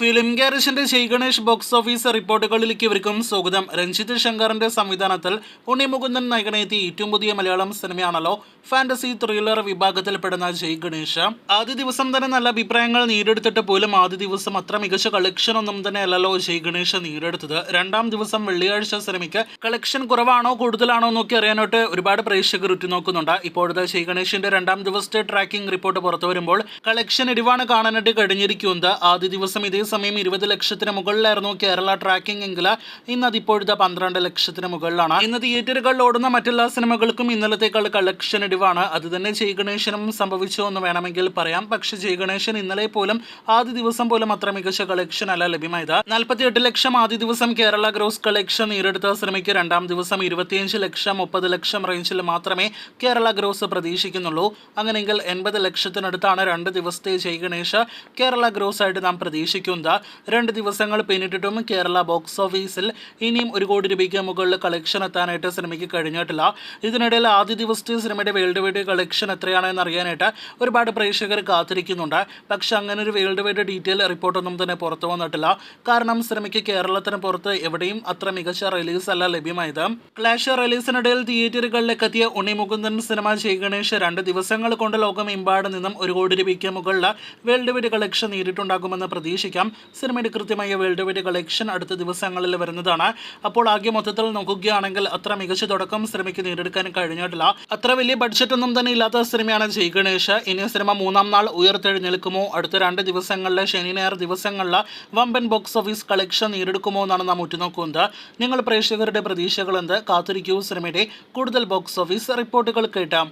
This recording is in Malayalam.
ഫിലിം ഗാരേജിന്റെ ജയ് ഗണേഷ് ബോക്സ് ഓഫീസ് റിപ്പോർട്ടുകളിലേക്ക് ഇവർക്കും സ്വാഗതം. രഞ്ജിത്ത് ശങ്കറിന്റെ സംവിധാനത്തിൽ ഉണ്ണി മുകുന്ദൻ നായകനെത്തി ഏറ്റവും പുതിയ മലയാളം സിനിമയാണല്ലോ ഫാന്റസി ത്രില്ലർ വിഭാഗത്തിൽപ്പെടുന്ന ജയ് ഗണേഷ്. ആദ്യ ദിവസം തന്നെ നല്ല അഭിപ്രായങ്ങൾ നേടിയെടുത്തിട്ട് പോലും ആദ്യ ദിവസം അത്ര മികച്ച കളക്ഷൻ ഒന്നും തന്നെ അല്ലല്ലോ ജയ് ഗണേഷ് നേടിയെടുത്തത്. രണ്ടാം ദിവസം വെള്ളിയാഴ്ച സിനിമയ്ക്ക് കളക്ഷൻ കുറവാണോ കൂടുതലാണോ എന്നൊക്കെ അറിയാനായിട്ട് ഒരുപാട് പ്രേക്ഷകർ ഉറ്റുനോക്കുന്നുണ്ട്. ഇപ്പോഴത്തെ ജയ് ഗണേഷിന്റെ രണ്ടാം ദിവസത്തെ ട്രാക്കിംഗ് റിപ്പോർട്ട് പുറത്തു വരുമ്പോൾ കളക്ഷൻ ഇടിവാണ് കാണാനായിട്ട് കഴിഞ്ഞിരിക്കുന്നത്. ആദ്യ ദിവസം ഇതേ സമയം 20 ലക്ഷത്തിന് മുകളിലായിരുന്നു കേരള ട്രാക്കിംഗ് എങ്കിൽ ഇന്ന് അതിപ്പോഴത്തെ 12 ലക്ഷത്തിന് മുകളിലാണ്. ഇന്ന് തിയേറ്ററുകളിൽ ഓടുന്ന മറ്റെല്ലാ സിനിമകൾക്കും ഇന്നലത്തേക്കാൾ കളക്ഷൻ ഇടിവാണ്. അത് തന്നെ ജയ് ഗണേശനും സംഭവിച്ചു എന്ന് വേണമെങ്കിൽ പറയാം. പക്ഷെ ജയ് ഗണേശൻ ഇന്നലെ പോലും ആദ്യ ദിവസം പോലും അത്ര മികച്ച കളക്ഷൻ അല്ല ലഭ്യമായത്. 48 ലക്ഷം ആദ്യ ദിവസം കേരള ഗ്രോസ് കളക്ഷൻ നേടിയെടുത്ത സിനിമയ്ക്ക് രണ്ടാം ദിവസം 25 ലക്ഷം 30 ലക്ഷം റേഞ്ചിൽ മാത്രമേ കേരള ഗ്രോസ് പ്രതീക്ഷിക്കുന്നുള്ളൂ. അങ്ങനെയെങ്കിൽ 80 ലക്ഷത്തിനടുത്താണ് 2 ദിവസത്തെ ജയ് ഗണേഷ് കേരള ഗ്രോസ് ആയിട്ട് നാം പ്രതീക്ഷിക്കുന്നത്. 2 ദിവസങ്ങൾ പിന്നിട്ടിട്ടും കേരള ബോക്സ് ഓഫീസിൽ ഇനിയും 1 കോടി രൂപയ്ക്ക് മുകളിൽ കളക്ഷൻ എത്താനായിട്ട് സിനിമയ്ക്ക് കഴിഞ്ഞിട്ടില്ല. ഇതിനിടയിൽ ആദ്യ ദിവസത്തെ സിനിമയുടെ വേൾഡ് വൈഡ് കളക്ഷൻ എത്രയാണെന്ന് അറിയാനായിട്ട് ഒരുപാട് പ്രേക്ഷകർ കാത്തിരിക്കുന്നുണ്ട്. പക്ഷെ അങ്ങനെ ഒരു വേൾഡ് വൈഡ് ഡീറ്റെയിൽ റിപ്പോർട്ടൊന്നും തന്നെ പുറത്തു വന്നിട്ടില്ല. കാരണം സിനിമയ്ക്ക് കേരളത്തിന് പുറത്ത് എവിടെയും അത്ര മികച്ച റിലീസ് അല്ല ലഭ്യമായത്. ക്ലാഷ് റിലീസിനിടയിൽ തിയേറ്ററുകളിലേക്ക് എത്തിയ ഉണ്ണി മുകുന്ദൻ സിനിമ ജയ് ഗണേഷ് 2 ദിവസങ്ങൾ കൊണ്ട് ലോകമെമ്പാട് നിന്നും 1 കോടി രൂപയ്ക്ക് മുകളിൽ വേൾഡ് വൈഡ് കളക്ഷൻ നേരിട്ടുണ്ടാകുമെന്ന് പ്രതീക്ഷിക്കാം. സിനിമയുടെ കൃത്യമായ വേൾഡ് വൈഡ് കളക്ഷൻ അടുത്ത ദിവസങ്ങളിൽ വരുന്നതാണ്. അപ്പോൾ ആകെ മൊത്തത്തിൽ നോക്കുകയാണെങ്കിൽ അത്ര മികച്ച തുടക്കം സിനിമയ്ക്ക് നേടിയെടുക്കാൻ കഴിഞ്ഞിട്ടില്ല. അത്ര വലിയ ബഡ്ജറ്റ് ഒന്നും തന്നെ ഇല്ലാത്ത സിനിമയാണ് ജയ് ഗണേഷ്. ഇനി സിനിമ 3-ാം നാൾ ഉയർത്തെഴുന്നേൽക്കുമോ, അടുത്ത 2 ദിവസങ്ങളിലെ ശനി ഞായർ ദിവസങ്ങളിൽ വമ്പൻ ബോക്സ് ഓഫീസ് കളക്ഷൻ നേടിയെടുക്കുമോ എന്നാണ് നാം ഉറ്റുനോക്കുന്നത്. നിങ്ങൾ പ്രേക്ഷകരുടെ പ്രതീക്ഷകൾ എന്ത്? കാത്തിരിക്കൂ സിനിമയുടെ കൂടുതൽ ബോക്സ് ഓഫീസ് റിപ്പോർട്ടുകൾ കേട്ടാം.